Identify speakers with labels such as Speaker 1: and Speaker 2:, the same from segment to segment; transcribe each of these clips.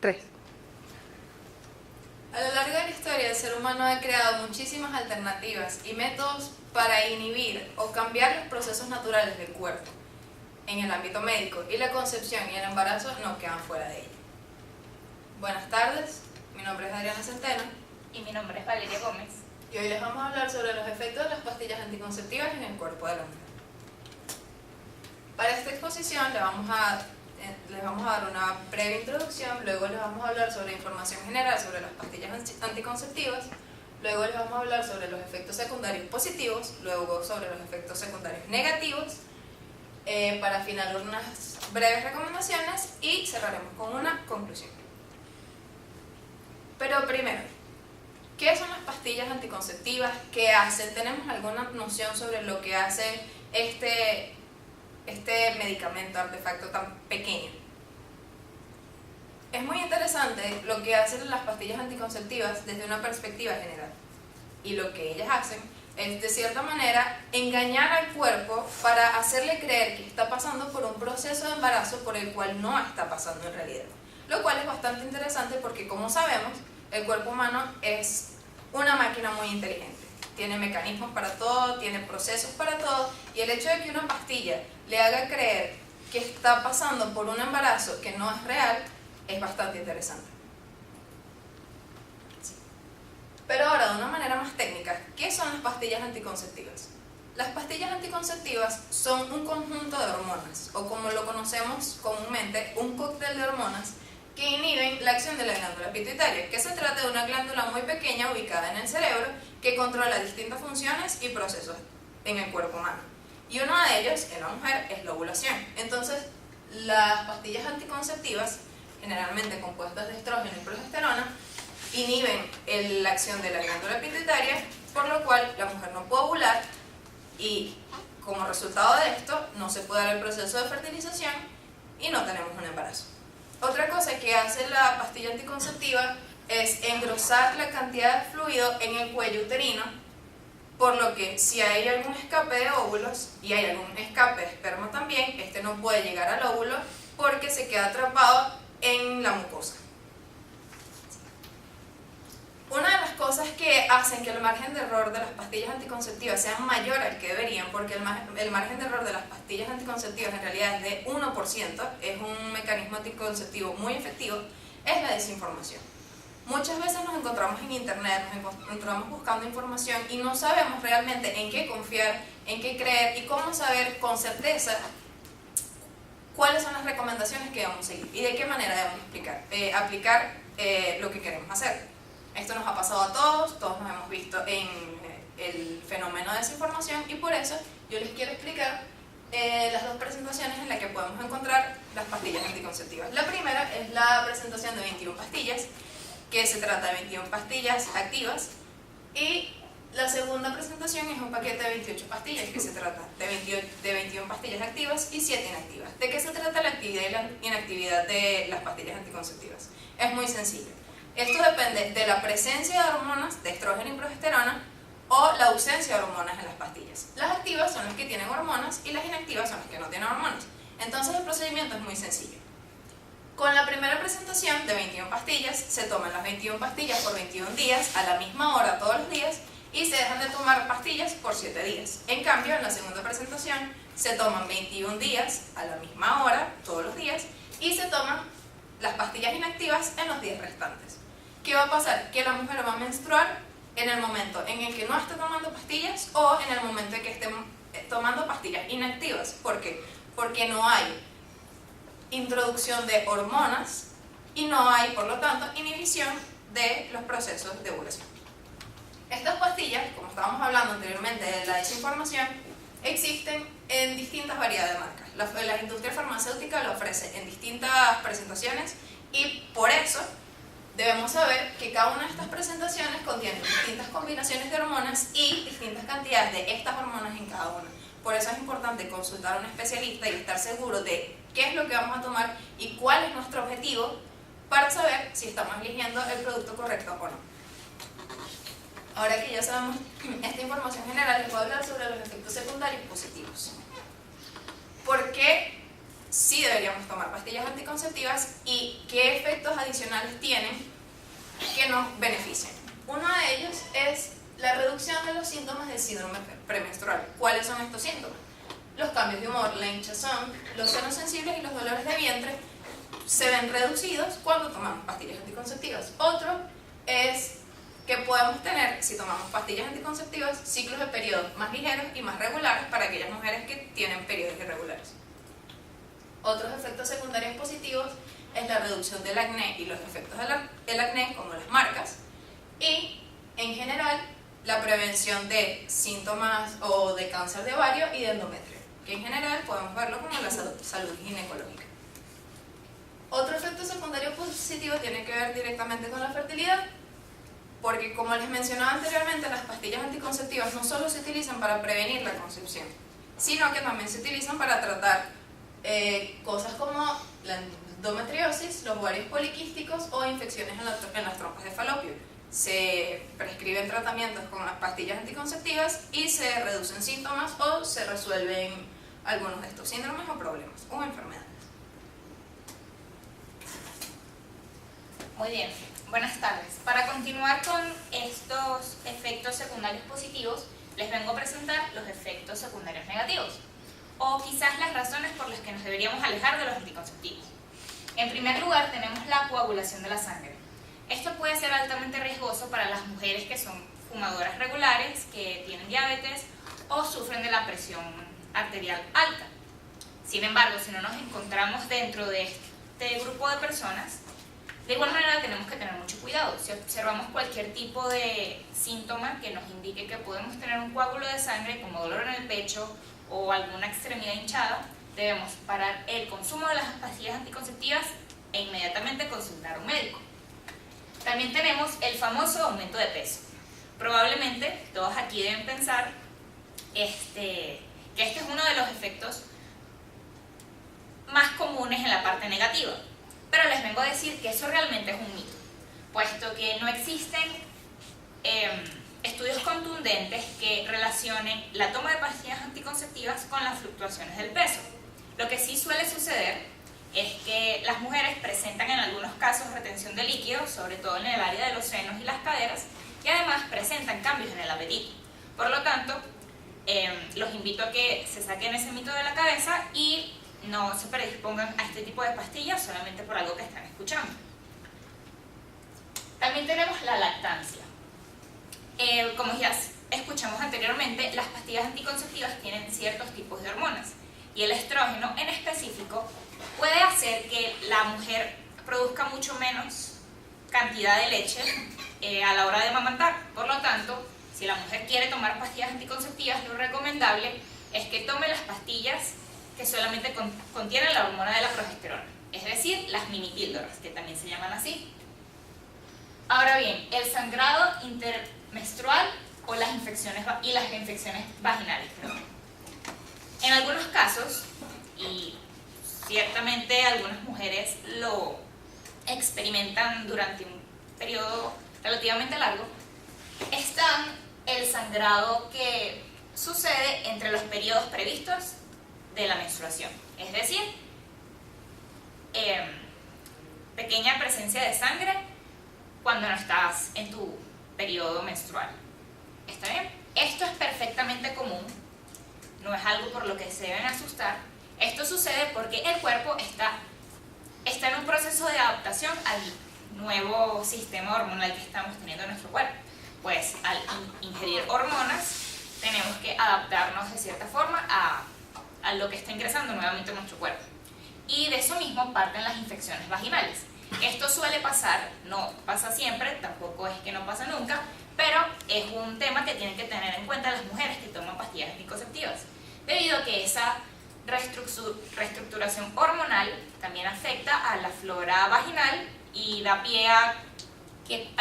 Speaker 1: 3.
Speaker 2: A lo largo de la historia, el ser humano ha creado muchísimas alternativas y métodos para inhibir o cambiar los procesos naturales del cuerpo en el ámbito médico, y la concepción y el embarazo no quedan fuera de ello. Buenas tardes, mi nombre es Adriana Centeno.
Speaker 3: Y mi nombre es Valeria Gómez.
Speaker 2: Y hoy les vamos a hablar sobre los efectos de las pastillas anticonceptivas en el cuerpo de la mujer. Para esta exposición les vamos a dar una breve introducción, luego les vamos a hablar sobre información general sobre las pastillas anticonceptivas, luego les vamos a hablar sobre los efectos secundarios positivos, luego sobre los efectos secundarios negativos, para finalizar unas breves recomendaciones y cerraremos con una conclusión. Pero primero, ¿qué son las pastillas anticonceptivas? ¿Qué hacen? ¿Tenemos alguna noción sobre lo que hace este medicamento, artefacto tan pequeño? Es muy interesante lo que hacen las pastillas anticonceptivas desde una perspectiva general. Y lo que ellas hacen es, de cierta manera, engañar al cuerpo para hacerle creer que está pasando por un proceso de embarazo por el cual no está pasando en realidad. Lo cual es bastante interesante porque, como sabemos, el cuerpo humano es una máquina muy inteligente. Tiene mecanismos para todo, tiene procesos para todo, y el hecho de que una pastilla le haga creer que está pasando por un embarazo que no es real es bastante interesante. Sí. Pero ahora, de una manera más técnica, ¿qué son las pastillas anticonceptivas? Las pastillas anticonceptivas son un conjunto de hormonas, o como lo conocemos comúnmente, un cóctel de hormonas que inhiben la acción de la glándula pituitaria, que se trata de una glándula muy pequeña ubicada en el cerebro que controla distintas funciones y procesos en el cuerpo humano. Y uno de ellos, en la mujer, es la ovulación. Entonces, las pastillas anticonceptivas, generalmente compuestas de estrógeno y progesterona, inhiben la acción de la glándula pituitaria, por lo cual la mujer no puede ovular y, como resultado de esto, no se puede dar el proceso de fertilización y no tenemos un embarazo. Otra cosa que hace la pastilla anticonceptiva es engrosar la cantidad de fluido en el cuello uterino, por lo que si hay algún escape de óvulos y hay algún escape de esperma también, este no puede llegar al óvulo porque se queda atrapado en la mucosa. Una de las cosas que hacen que el margen de error de las pastillas anticonceptivas sea mayor al que deberían, porque el margen de error de las pastillas anticonceptivas en realidad es de 1%, es un mecanismo anticonceptivo muy efectivo, es la desinformación. Muchas veces nos encontramos en internet, nos encontramos buscando información y no sabemos realmente en qué confiar, en qué creer y cómo saber con certeza cuáles son las recomendaciones que debemos seguir y de qué manera debemos aplicar lo que queremos hacer. Esto nos ha pasado a todos nos hemos visto en el fenómeno de desinformación, y por eso yo les quiero explicar las dos presentaciones en las que podemos encontrar las pastillas anticonceptivas. La primera es la presentación de 21 pastillas, que se trata de 21 pastillas activas, y la segunda presentación es un paquete de 28 pastillas, que se trata de 21 pastillas activas y 7 inactivas. ¿De qué se trata la actividad y la inactividad de las pastillas anticonceptivas? Es muy sencillo. Esto depende de la presencia de hormonas, de estrógeno y progesterona, o la ausencia de hormonas en las pastillas. Las activas son las que tienen hormonas y las inactivas son las que no tienen hormonas. Entonces el procedimiento es muy sencillo. Con la primera presentación de 21 pastillas, se toman las 21 pastillas por 21 días, a la misma hora todos los días, y se dejan de tomar pastillas por 7 días. En cambio, en la segunda presentación, se toman 21 días, a la misma hora todos los días, y se toman las pastillas inactivas en los días restantes. ¿Qué va a pasar? Que la mujer va a menstruar en el momento en el que no esté tomando pastillas o en el momento en que esté tomando pastillas inactivas. ¿Por qué? Porque no hay introducción de hormonas y no hay, por lo tanto, inhibición de los procesos de ovulación. Estas pastillas, como estábamos hablando anteriormente de la desinformación, existen en distintas variedades de marcas. La industria farmacéutica la ofrece en distintas presentaciones y por eso debemos saber que cada una de estas presentaciones contiene distintas combinaciones de hormonas y distintas cantidades de estas hormonas en cada una. Por eso es importante consultar a un especialista y estar seguro de qué es lo que vamos a tomar y cuál es nuestro objetivo para saber si estamos eligiendo el producto correcto o no. Ahora que ya sabemos esta información general, les voy a hablar sobre los efectos secundarios positivos. ¿Por qué sí deberíamos tomar pastillas anticonceptivas y qué efectos adicionales tienen que nos benefician. Uno de ellos es la reducción de los síntomas del síndrome premenstrual. ¿Cuáles son estos síntomas? Los cambios de humor, la hinchazón, los senos sensibles y los dolores de vientre se ven reducidos cuando tomamos pastillas anticonceptivas. Otro es que podemos tener, si tomamos pastillas anticonceptivas, ciclos de periodos más ligeros y más regulares para aquellas mujeres que tienen periodos irregulares. Otros efectos secundarios positivos es la reducción del acné y los efectos del acné, como las marcas, y en general la prevención de síntomas o de cáncer de ovario y de endometrio, que en general podemos verlo como la salud ginecológica. Otro efecto secundario positivo tiene que ver directamente con la fertilidad, porque como les mencionaba anteriormente, las pastillas anticonceptivas no solo se utilizan para prevenir la concepción, sino que también se utilizan para tratar cosas como la endometriosis, los ovarios poliquísticos o infecciones en las trompas de falopio. Se prescriben tratamientos con las pastillas anticonceptivas y se reducen síntomas o se resuelven algunos de estos síndromes o problemas o enfermedades.
Speaker 3: Muy bien, buenas tardes. Para continuar con estos efectos secundarios positivos, les vengo a presentar los efectos secundarios negativos, o quizás las razones por las que nos deberíamos alejar de los anticonceptivos. En primer lugar, tenemos la coagulación de la sangre. Esto puede ser altamente riesgoso para las mujeres que son fumadoras regulares, que tienen diabetes o sufren de la presión arterial alta. Sin embargo, si no nos encontramos dentro de este grupo de personas, de igual manera tenemos que tener mucho cuidado. Si observamos cualquier tipo de síntoma que nos indique que podemos tener un coágulo de sangre, como dolor en el pecho o alguna extremidad hinchada, debemos parar el consumo de las pastillas anticonceptivas e inmediatamente consultar a un médico. También tenemos el famoso aumento de peso. Probablemente todos aquí deben pensar que este es uno de los efectos más comunes en la parte negativa. Pero les vengo a decir que eso realmente es un mito, puesto que no existen estudios contundentes que relacionen la toma de pastillas anticonceptivas con las fluctuaciones del peso. Lo que sí suele suceder es que las mujeres presentan en algunos casos retención de líquidos, sobre todo en el área de los senos y las caderas, y además presentan cambios en el apetito. Por lo tanto, los invito a que se saquen ese mito de la cabeza y no se predispongan a este tipo de pastillas solamente por algo que están escuchando. También tenemos la lactancia. Como ya escuchamos anteriormente, las pastillas anticonceptivas tienen ciertos tipos de hormonas y el estrógeno en específico puede hacer que la mujer produzca mucho menos cantidad de leche a la hora de amamantar. Por lo tanto, si la mujer quiere tomar pastillas anticonceptivas, lo recomendable es que tome las pastillas que solamente contienen la hormona de la progesterona, es decir, las mini píldoras, que también se llaman así. Ahora bien, el sangrado intermenstrual o las infecciones vaginales. En algunos casos, y ciertamente algunas mujeres lo experimentan durante un periodo relativamente largo, está el sangrado que sucede entre los periodos previstos de la menstruación, es decir, pequeña presencia de sangre cuando no estás en tu periodo menstrual. ¿Está bien? Esto es perfectamente común, no es algo por lo que se deben asustar. Esto sucede porque el cuerpo está en un proceso de adaptación al nuevo sistema hormonal que estamos teniendo en nuestro cuerpo. Pues al ingerir hormonas tenemos que adaptarnos de cierta forma a lo que está ingresando nuevamente en nuestro cuerpo. Y de eso mismo parten las infecciones vaginales. Esto suele pasar, no pasa siempre, tampoco es que no pasa nunca, pero es un tema que tienen que tener en cuenta las mujeres que toman pastillas anticonceptivas, debido a que esa reestructuración hormonal también afecta a la flora vaginal y da pie a que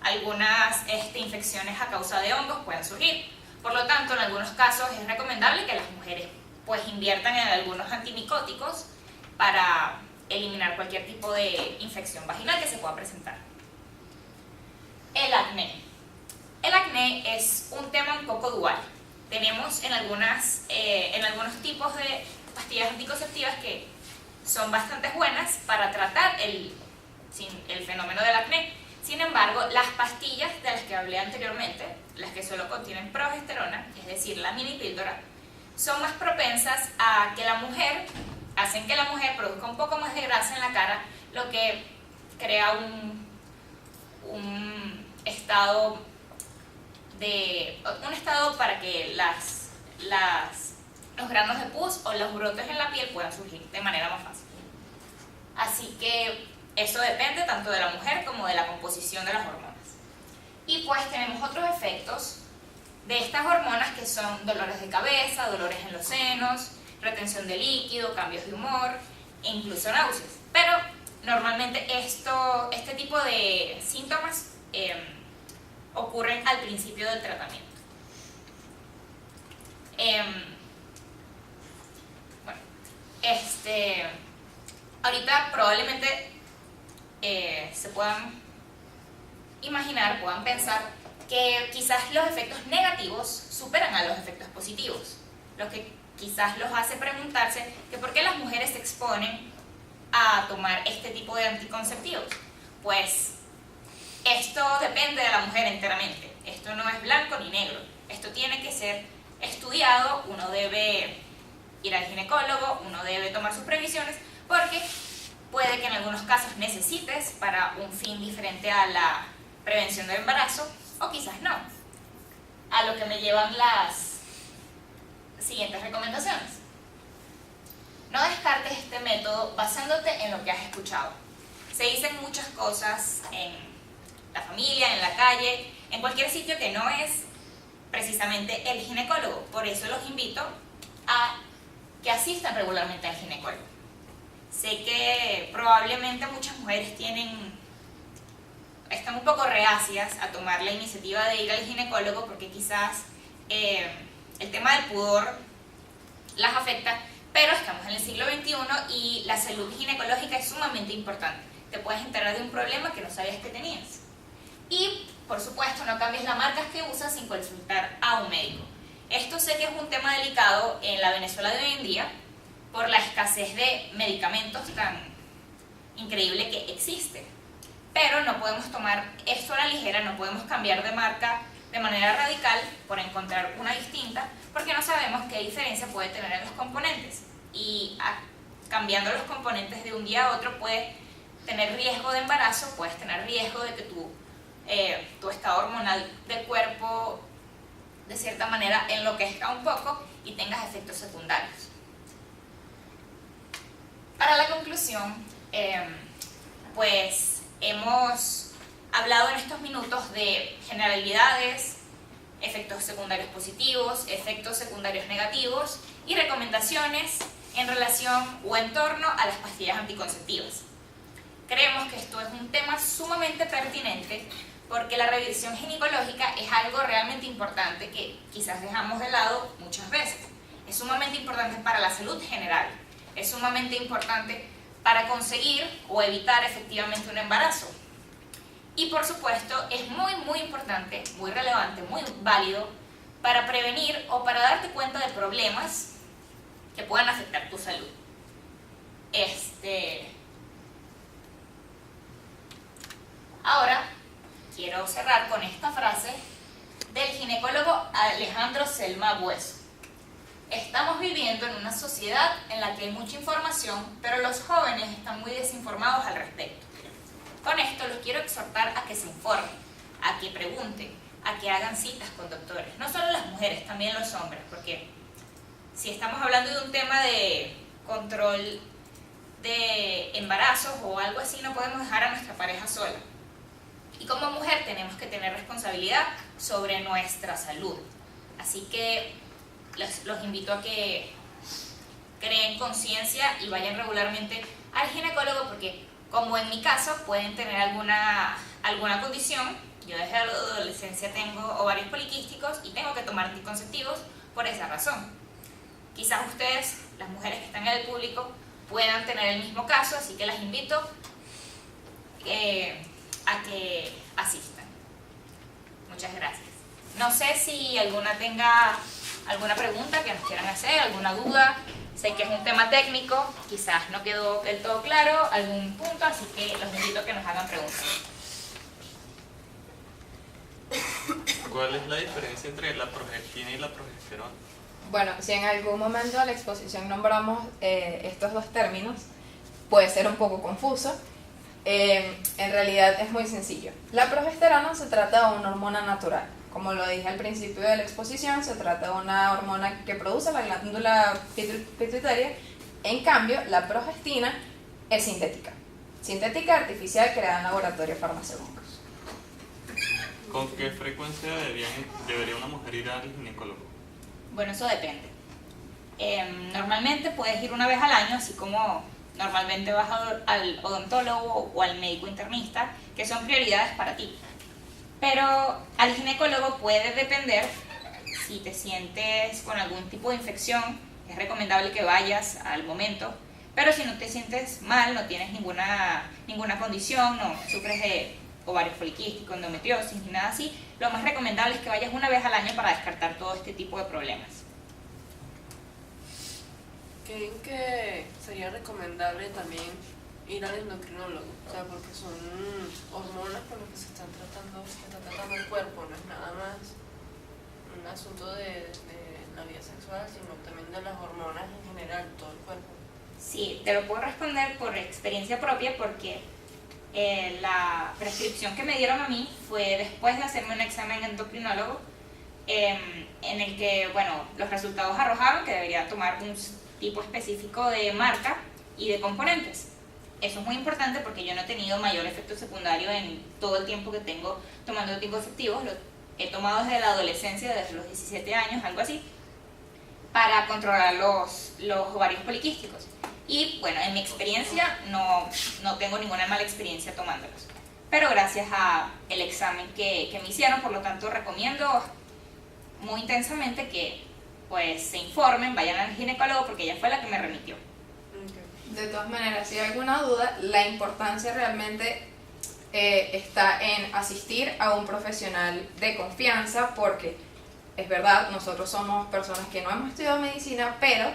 Speaker 3: algunas infecciones a causa de hongos puedan surgir. Por lo tanto, en algunos casos es recomendable que las mujeres pues inviertan en algunos antimicóticos para eliminar cualquier tipo de infección vaginal que se pueda presentar. El acné. El acné es un tema un poco dual. Tenemos en algunos tipos de pastillas anticonceptivas que son bastante buenas para tratar el fenómeno del acné. Sin embargo, las pastillas de las que hablé anteriormente, las que solo contienen progesterona, es decir, la mini píldora, son más propensas a que hacen que la mujer produzca un poco más de grasa en la cara, lo que crea un estado para que los granos de pus o los brotes en la piel puedan surgir de manera más fácil. Así que eso depende tanto de la mujer como de la composición de las hormonas. Y pues tenemos otros efectos de estas hormonas que son dolores de cabeza, dolores en los senos, retención de líquido, cambios de humor e incluso náuseas. Pero normalmente este tipo de síntomas ocurren al principio del tratamiento. Ahorita probablemente se puedan imaginar, puedan pensar que quizás los efectos negativos superan a los efectos positivos, lo que quizás los hace preguntarse que por qué las mujeres se exponen a tomar este tipo de anticonceptivos. Pues esto depende de la mujer enteramente, esto no es blanco ni negro, esto tiene que ser estudiado, uno debe ir al ginecólogo, uno debe tomar sus previsiones, porque puede que en algunos casos necesites para un fin diferente a la prevención del embarazo, o quizás no. A lo que me llevan las siguientes recomendaciones. No descartes este método basándote en lo que has escuchado. Se dicen muchas cosas en la familia, en la calle, en cualquier sitio que no es precisamente el ginecólogo. Por eso los invito a que asistan regularmente al ginecólogo. Sé que probablemente muchas mujeres están un poco reacias a tomar la iniciativa de ir al ginecólogo porque quizás el tema del pudor las afecta, pero estamos en el siglo XXI y la salud ginecológica es sumamente importante. Te puedes enterar de un problema que no sabías que tenías. Y, por supuesto, no cambies las marcas que usas sin consultar a un médico. Esto sé que es un tema delicado en la Venezuela de hoy en día por la escasez de medicamentos tan increíble que existe. Pero no podemos tomar esto a la ligera, no podemos cambiar de marca de manera radical por encontrar una distinta, porque no sabemos qué diferencia puede tener en los componentes. Y cambiando los componentes de un día a otro puedes tener riesgo de embarazo, puedes tener riesgo de que tu estado hormonal del cuerpo de cierta manera enloquezca un poco y tengas efectos secundarios. Para la conclusión, pues hemos hablado en estos minutos de generalidades, efectos secundarios positivos, efectos secundarios negativos y recomendaciones en relación o en torno a las pastillas anticonceptivas. Creemos que esto es un tema sumamente pertinente porque la revisión ginecológica es algo realmente importante que quizás dejamos de lado muchas veces. Es sumamente importante para la salud general, es sumamente importante para conseguir o evitar efectivamente un embarazo. Y por supuesto es muy importante, muy relevante, muy válido para prevenir o para darte cuenta de problemas que puedan afectar tu salud. Ahora quiero cerrar con esta frase del ginecólogo Alejandro Selma Bueso. Estamos viviendo en una sociedad en la que hay mucha información, pero los jóvenes están muy desinformados al respecto. Con esto los quiero exhortar a que se informen, a que pregunten, a que hagan citas con doctores. No solo las mujeres, también los hombres, porque si estamos hablando de un tema de control de embarazos o algo así, no podemos dejar a nuestra pareja sola. Y como mujer tenemos que tener responsabilidad sobre nuestra salud. Así que los invito a que creen conciencia y vayan regularmente al ginecólogo porque, como en mi caso, pueden tener alguna condición. Yo desde la adolescencia tengo ovarios poliquísticos y tengo que tomar anticonceptivos por esa razón. Quizás ustedes, las mujeres que están en el público, puedan tener el mismo caso, así que las invito a que asistan. Muchas gracias. No sé si alguna tenga alguna pregunta que nos quieran hacer, alguna duda, Sé que es un tema técnico, quizás no quedó del todo claro algún punto, así que los invito a que nos hagan preguntas.
Speaker 1: ¿Cuál es la diferencia entre la progestina y la progesterona?
Speaker 2: Bueno, si en algún momento de la exposición nombramos estos dos términos, puede ser un poco confuso. En realidad es muy sencillo. La progesterona se trata de una hormona natural. Como lo dije al principio de la exposición, se trata de una hormona que produce la glándula pituitaria. En cambio, la progestina es sintética. Sintética artificial creada en laboratorios farmacéuticos.
Speaker 1: ¿Con qué frecuencia debería una mujer ir al ginecólogo?
Speaker 3: Bueno, eso depende. Normalmente puedes ir una vez al año, así como normalmente vas al odontólogo o al médico internista, que son prioridades para ti. Pero al ginecólogo puede depender si te sientes con algún tipo de infección, es recomendable que vayas al momento, pero si no te sientes mal, no tienes ninguna condición, no sufres de ovarios poliquísticos, endometriosis ni nada así, lo más recomendable es que vayas una vez al año para descartar todo este tipo de problemas.
Speaker 4: ¿Creen que sería recomendable también ir al endocrinólogo? O sea, porque son hormonas con las que se está tratando el cuerpo, no es nada más un asunto de la vida sexual, sino también de las hormonas en general, todo el cuerpo.
Speaker 3: Sí, te lo puedo responder por experiencia propia porque la prescripción que me dieron a mí fue después de hacerme un examen endocrinólogo en el que, bueno, los resultados arrojaron que debería tomar un tipo específico de marca y de componentes. Eso es muy importante porque yo no he tenido mayor efecto secundario en todo el tiempo que tengo tomando anticonceptivos. Lo he tomado desde la adolescencia, desde los 17 años, algo así, para controlar los ovarios poliquísticos. Y bueno, en mi experiencia no tengo ninguna mala experiencia tomándolos. Pero gracias al examen que me hicieron, por lo tanto recomiendo muy intensamente que pues se informen, vayan al ginecólogo porque ella fue la que me remitió.
Speaker 2: De todas maneras, si hay alguna duda, la importancia realmente está en asistir a un profesional de confianza porque es verdad, nosotros somos personas que no hemos estudiado medicina, pero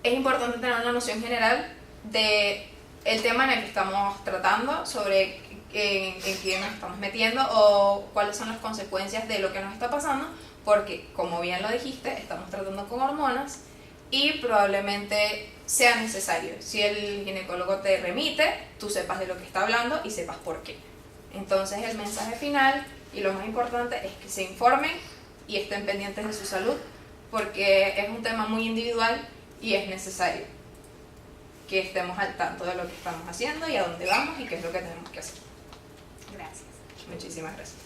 Speaker 2: es importante tener una noción general de el tema en el que estamos tratando, sobre en qué nos estamos metiendo o cuáles son las consecuencias de lo que nos está pasando, porque como bien lo dijiste, estamos tratando con hormonas y probablemente sea necesario. Si el ginecólogo te remite, tú sepas de lo que está hablando y sepas por qué. Entonces el mensaje final y lo más importante es que se informen y estén pendientes de su salud, porque es un tema muy individual y es necesario que estemos al tanto de lo que estamos haciendo y a dónde vamos y qué es lo que tenemos que hacer.
Speaker 3: Gracias.
Speaker 2: Muchísimas gracias.